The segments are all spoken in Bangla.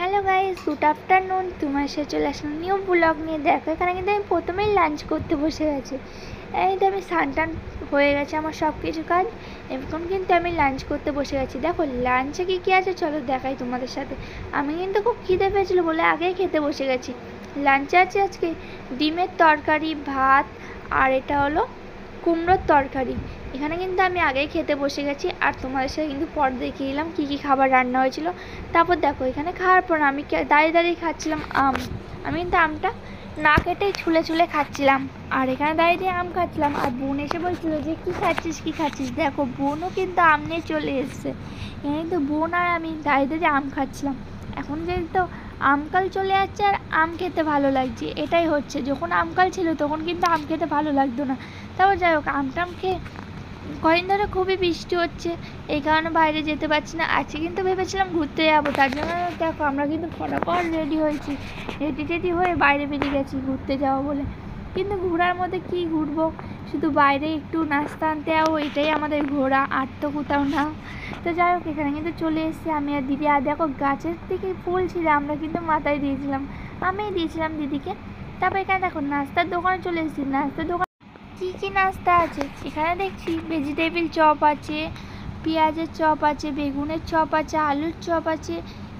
Hello guys, good afternoon. তোমার সাথে চলে আসলাম নিউ ব্লগ নিয়ে। দেখো এখানে কিন্তু আমি প্রথমেই লাঞ্চ করতে বসে গেছি। এই তো আমি স্নান হয়ে গেছে আমার সব কিছু কাজ। এখন কিন্তু আমি লাঞ্চ করতে বসে গেছি। দেখো লাঞ্চে কী আছে চলো দেখাই তোমাদের সাথে। আমি কিন্তু খুব খিদে পেয়েছিলো বলে আগেই খেতে বসে গেছি। লাঞ্চে আছে আজকে ডিমের তরকারি, ভাত, আর এটা হলো কুমড়োর তরকারি। এখানে কিন্তু আমি আগেই খেতে বসে গেছি আর তোমাদের সাথে কিন্তু পর দেখিয়ে দিলাম কী খাবার রান্না হয়েছিল। তারপর দেখো এখানে খাওয়ার পর আমি দাঁড়িয়ে দাঁড়িয়ে খাচ্ছিলাম আম। আমি কিন্তু আমটা না কেটেই ছুলে ছুলে খাচ্ছিলাম আর এখানে দাঁড়িয়ে আম খাচ্ছিলাম। আর বোন এসে বলছিল যে কী খাচ্ছিস। দেখো বোনও কিন্তু আম নিয়ে চলে এসছে। এখানে কিন্তু বোন আর আমি দাঁড়িয়ে দাঁড়িয়ে আম খাচ্ছিলাম। এখন যেহেতু আমকাল চলে যাচ্ছে আর আম খেতে ভালো লাগছে, এটাই হচ্ছে। যখন আমকাল ছিল তখন কিন্তু আম খেতে ভালো লাগতো না। তারপর যাই হোক আমটাম খেয়ে কদিন ধরে খুবই বৃষ্টি হচ্ছে, এই কারণে বাইরে যেতে পারছি না। আজকে কিন্তু ভেবেছিলাম ঘুরতে যাবো, তার জন্য দেখো আমরা কিন্তু ফটাফট রেডি হয়েছি। রেডি হয়ে বাইরে বেরিয়ে গেছি ঘুরতে যাবো বলে। কিন্তু ঘোরার মধ্যে কি ঘুরবো, শুধু বাইরে একটু নাস্তা আনতে যাবো, এটাই আমাদের ঘোরা, আর তো কোথাও না। তো যাই হোক এখানে কিন্তু চলে এসেছি আমি আর দিদি। আর দেখো গাছের থেকে ফুল ছিল, আমরা কিন্তু মাথায় দিয়েছিলাম, আমিই দিয়েছিলাম দিদিকে। তারপর এখানে দেখো নাস্তার দোকানে চলে এসেছি। নাস্তার দোকান কি নাস্তা আছে এখানে দেখছি, ভেজিটেবিল চপ আছে, পেঁয়াজের চপ আছে, বেগুনের চপ আছে, আলুর চপ আছে,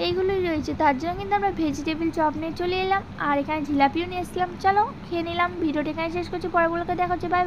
এইগুলোই রয়েছে। তার জন্য কিন্তু আমরা ভেজিটেবিল চপ নিয়ে চলে এলাম আর এখানে জিলাপিও নিয়ে এসেছিলাম। চলো খেয়ে নিলাম। ভিডিওটা এখানে শেষ করছি, পরেরগুলোকে দেখা হচ্ছে। বাই।